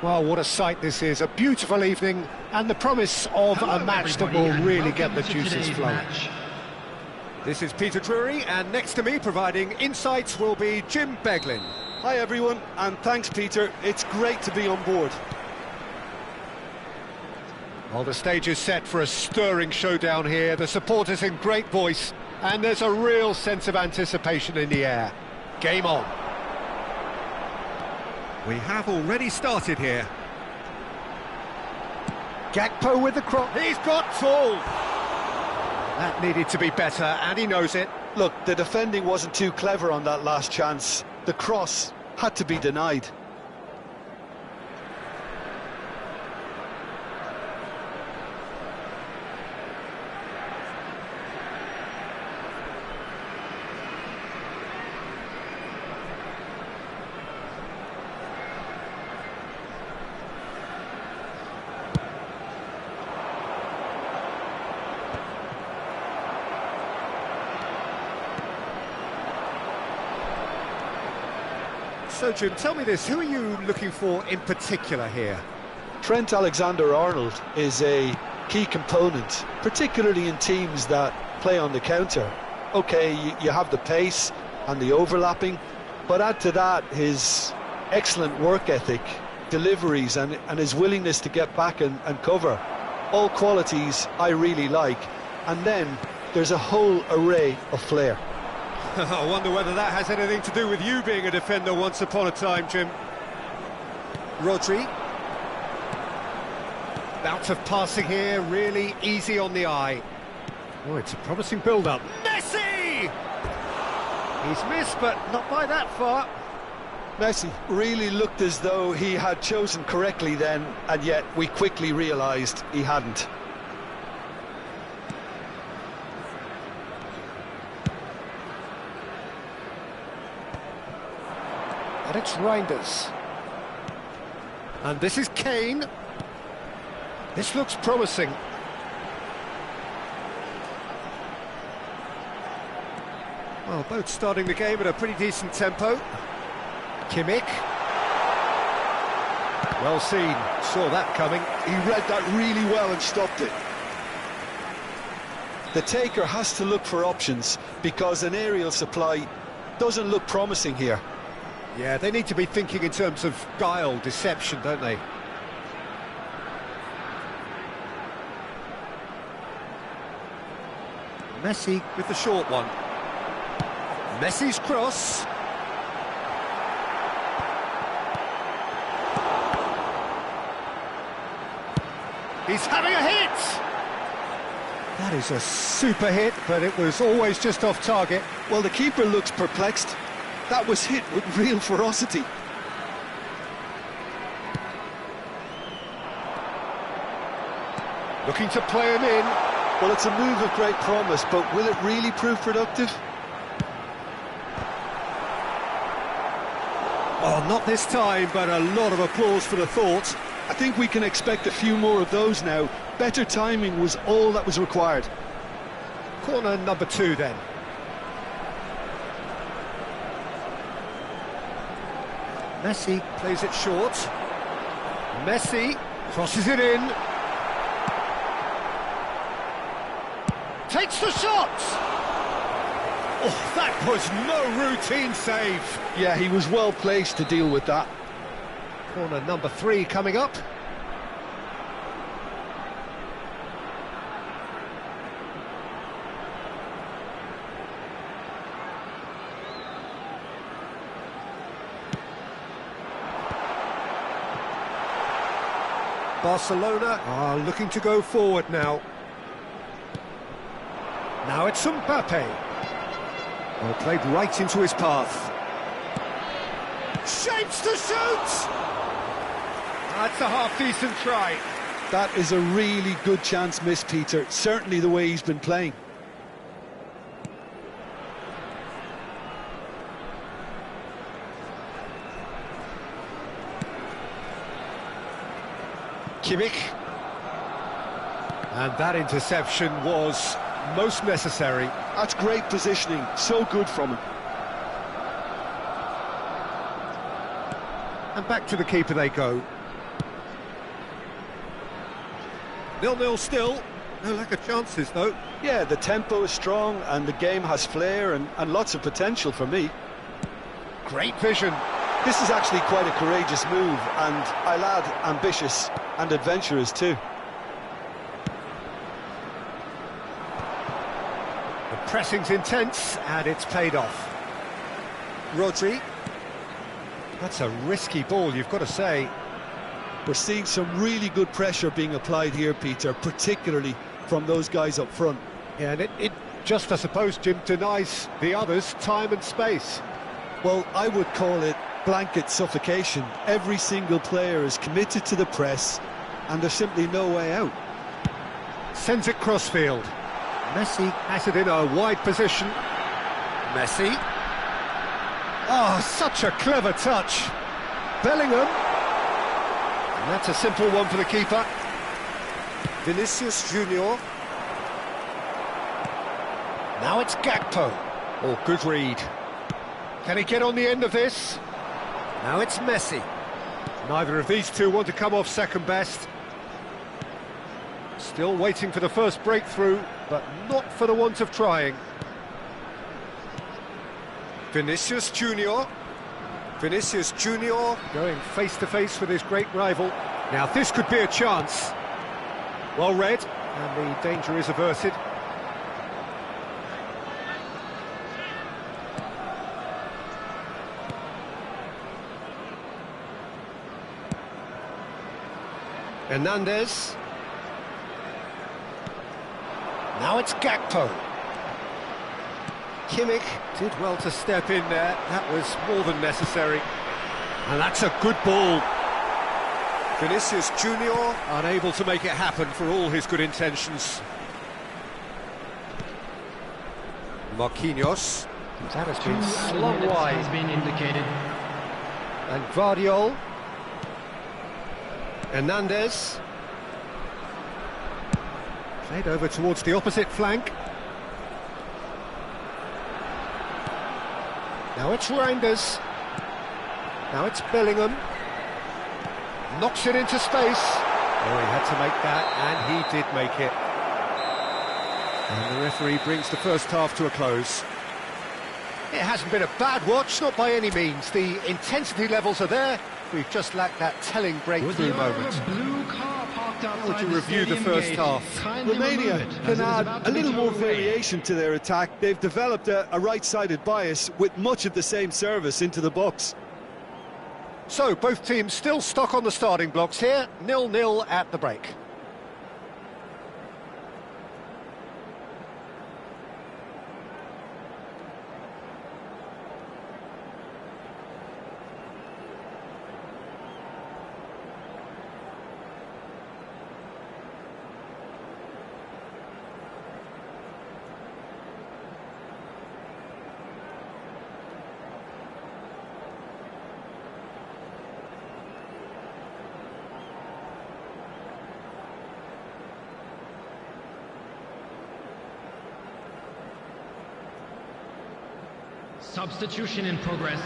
Well, what a sight this is. A beautiful evening and the promise of a match that will really get the juices flowing. This is Peter Drury, and next to me providing insights will be Jim Beglin. Hi everyone, and thanks Peter. It's great to be on board. Well, the stage is set for a stirring showdown here. The supporters in great voice, and there's a real sense of anticipation in the air. Game on. We have already started here. Gakpo with the cross. He's got full. That needed to be better, and he knows it. Look, the defending wasn't too clever on that last chance. The cross had to be denied. So, Jim, tell me this, who are you looking for in particular here? Trent Alexander-Arnold is a key component, particularly in teams that play on the counter. OK, you have the pace and the overlapping, but add to that his excellent work ethic, deliveries and his willingness to get back and cover. All qualities I really like. And then there's a whole array of flair. I wonder whether that has anything to do with you being a defender once upon a time, Jim. Rodri. Bout of passing here, really easy on the eye. Oh, it's a promising build-up. Messi! He's missed, but not by that far. Messi really looked as though he had chosen correctly then, and yet we quickly realised he hadn't. And it's Reinders. And this is Kane. This looks promising. Well, both starting the game at a pretty decent tempo. Kimmich. Well seen, saw that coming. He read that really well and stopped it. The taker has to look for options because an aerial supply doesn't look promising here. Yeah, they need to be thinking in terms of guile, deception, don't they? Messi with the short one. Messi's cross. He's having a hit! That is a super hit, but it was always just off target. Well, the keeper looks perplexed. That was hit with real ferocity. Looking to play him in. Well, it's a move of great promise, but will it really prove productive? Oh, not this time, but a lot of applause for the thought. I think we can expect a few more of those now. Better timing was all that was required. Corner number 2 then. Messi plays it short. Messi crosses it in. Takes the shot! Oh, that was no routine save. Yeah, he was well placed to deal with that. Corner number 3 coming up. Barcelona are looking to go forward now. Now it's Mbappe. Well, played right into his path. Shapes to shoot! That's a half-decent try. That is a really good chance missed, Peter. Certainly the way he's been playing. Kimmich. And that interception was most necessary. That's great positioning, so good from him. And back to the keeper they go. 0-0 still. No lack of chances, though. Yeah, the tempo is strong and the game has flair and lots of potential for me. Great vision. This is actually quite a courageous move, and I'll add ambitious and adventurous too. The pressing's intense, and it's paid off. Rodri. That's a risky ball, you've got to say. We're seeing some really good pressure being applied here, Peter, particularly from those guys up front. Yeah, and it just, I suppose, Jim, denies the others time and space. Well, I would call it blanket suffocation. Every single player is committed to the press, and there's simply no way out. Sends it crossfield. Messi has it in a wide position. Messi. Oh, such a clever touch. Bellingham. And that's a simple one for the keeper. Vinicius Junior. Now it's Gakpo. Oh, good read. Can he get on the end of this? Now it's Messi. Neither of these two want to come off second best. Still waiting for the first breakthrough, but not for the want of trying. Vinicius Junior. Vinicius Junior going face-to-face with his great rival. Now this could be a chance. Well read, and the danger is averted. Hernandez. Now it's Gakpo. Kimmich did well to step in there. That was more than necessary. And that's a good ball. Vinicius Junior unable to make it happen for all his good intentions. Marquinhos. That has been slung wide. Has been indicated. And Guardiol. Hernandez. Played over towards the opposite flank. Now it's Reinders. Now it's Bellingham. Knocks it into space. Oh, he had to make that, and he did make it. And the referee brings the first half to a close. It hasn't been a bad watch, not by any means. The intensity levels are there. We've just lacked that telling breakthrough moment. How would you review the first half? Romania can add a little more variation to their attack. They've developed a right-sided bias with much of the same service into the box. So, both teams still stuck on the starting blocks here, 0-0 at the break. Substitution in progress.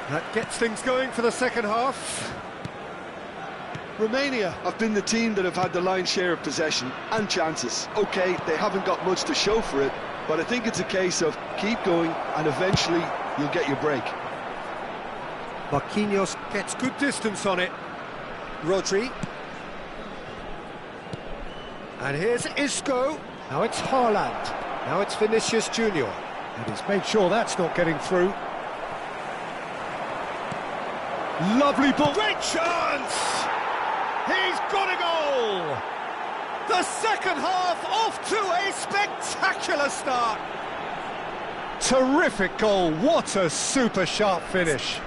That gets things going for the second half. Romania have been the team that have had the lion's share of possession and chances. Okay, they haven't got much to show for it, but I think it's a case of keep going and eventually you'll get your break. Marquinhos gets good distance on it. Rodri. And here's Isco. Now it's Haaland. Now it's Vinicius Junior. And he's made sure that's not getting through. Lovely ball. Great chance! He's got a goal! The second half off to a spectacular start. Terrific goal. What a super sharp finish.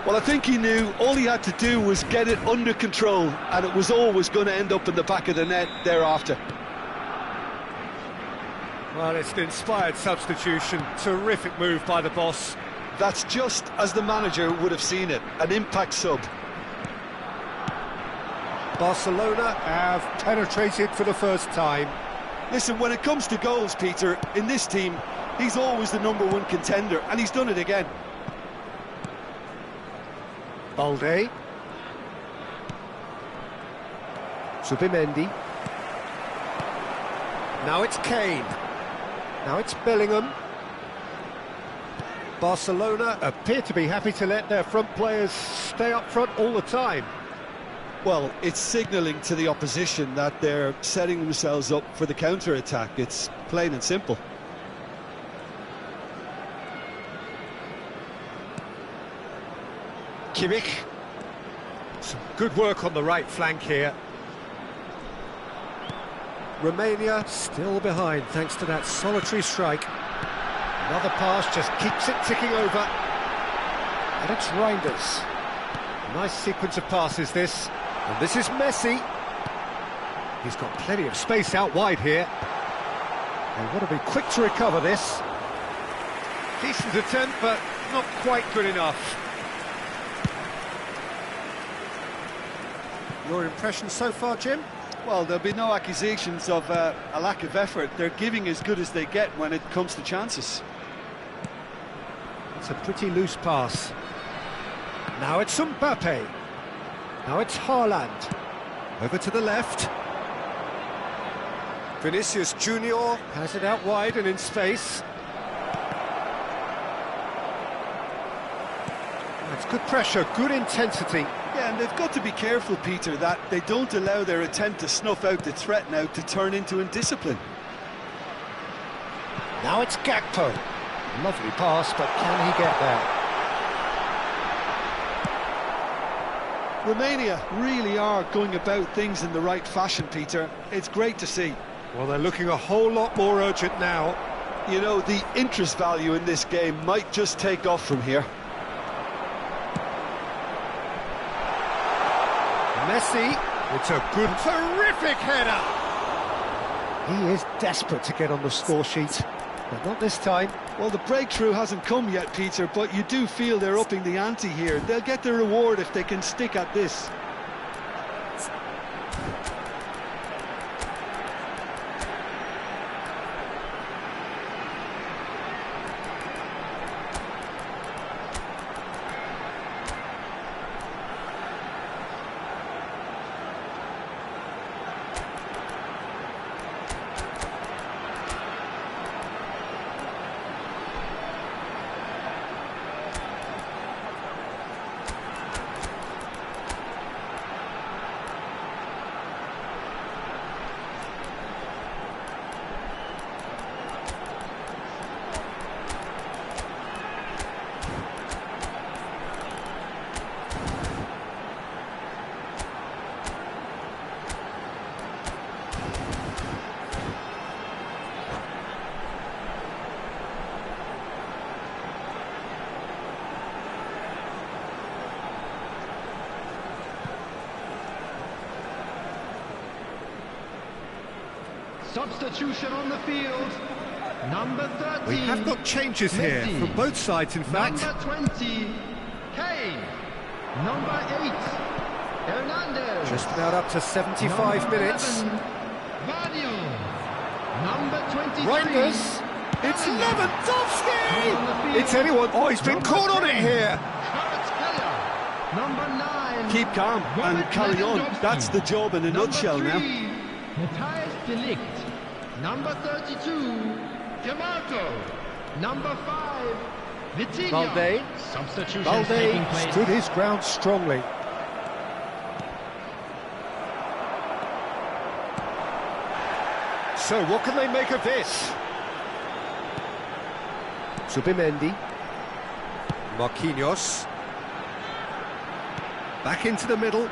Well, I think he knew all he had to do was get it under control, and it was always going to end up in the back of the net thereafter. Well, it's an inspired substitution. Terrific move by the boss. That's just as the manager would have seen it, an impact sub. Barcelona have penetrated for the first time. Listen, when it comes to goals, Peter, in this team, he's always the #1 contender, and he's done it again. Balde. Zubimendi. Now it's Kane. Now it's Bellingham. Barcelona appear to be happy to let their front players stay up front all the time. Well, it's signalling to the opposition that they're setting themselves up for the counter-attack. It's plain and simple. Kimmich. Some good work on the right flank here. Romania still behind thanks to that solitary strike. Another pass just keeps it ticking over. And it's Reinders. Nice sequence of passes this. And this is Messi. He's got plenty of space out wide here. They want to be quick to recover this. Decent attempt, but not quite good enough. Your impression so far, Jim? Well, there'll be no accusations of a lack of effort. They're giving as good as they get when it comes to chances. It's a pretty loose pass. Now it's Mbappe. Now it's Haaland. Over to the left. Vinicius Junior has it out wide and in space. That's good pressure, good intensity. Yeah, and they've got to be careful, Peter, that they don't allow their attempt to snuff out the threat now to turn into indiscipline. Now it's Gakpo. Lovely pass, but can he get there? Romania really are going about things in the right fashion, Peter. It's great to see. Well, they're looking a whole lot more urgent now. You know, the interest value in this game might just take off from here. Messi, it's a good, terrific header! He is desperate to get on the score sheet, but not this time. Well, the breakthrough hasn't come yet, Peter, but you do feel they're upping the ante here. They'll get their reward if they can stick at this. Substitution on the field. Number 30. We have got changes here Messi. from both sides, in fact. Number 20. Kane. Number 8. Hernandez. Just about up to 75 Number minutes. 11, Vadio. Number 23. Reinders. It's Lewandowski! It's anyone. Oh, he's been Number caught on it 10, here. Kvaratskhelia. Number 9. Keep calm and Robert carry on. Lewandowski. That's the job in a Number nutshell 3, now. Matthijs de Ligt. Number 32. Gemato. Number 5. Vitinha. Balde. Substitutions taking Balde place. stood his ground strongly. So what can they make of this? Zubimendi. Marquinhos. Back into the middle.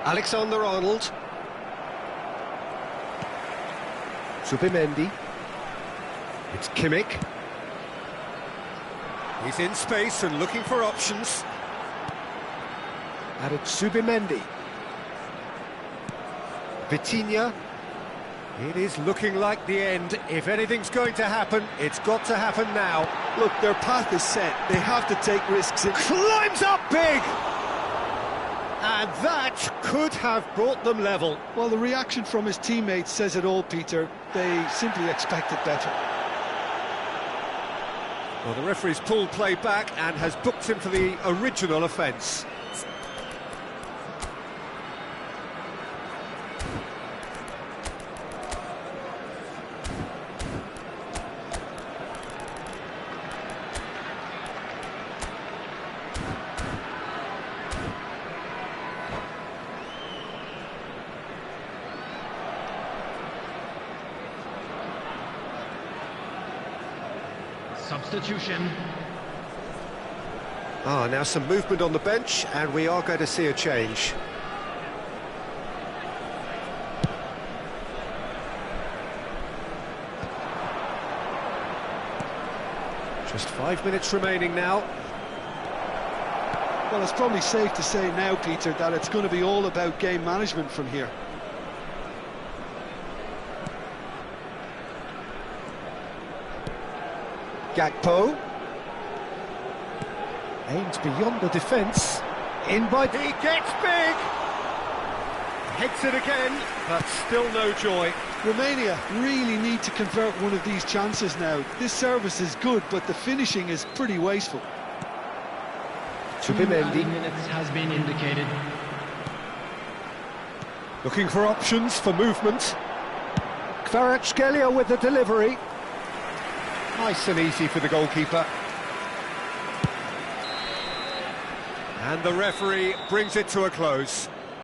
Alexander-Arnold. Zubimendi. It's Kimmich. He's in space and looking for options. And it's Zubimendi. Vitinha. It is looking like the end. If anything's going to happen, it's got to happen now. Look, their path is set. They have to take risks. Climbs up big! And that could have brought them level. Well, the reaction from his teammates says it all, Peter. They simply expected better. Well, the referee's pulled play back and has booked him for the original offence. Substitution. Now some movement on the bench, and we are going to see a change. Just 5 minutes remaining now. Well, it's probably safe to say now, Peter, that it's going to be all about game management from here. Gakpo. Aims beyond the defence. In by... He gets big! Hits it again, but still no joy. Romania really need to convert one of these chances now. This service is good, but the finishing is pretty wasteful. Zubimendi. Minutes has been indicated. Looking for options for movement. Kvaratskhelia with the delivery. Nice and easy for the goalkeeper. And the referee brings it to a close.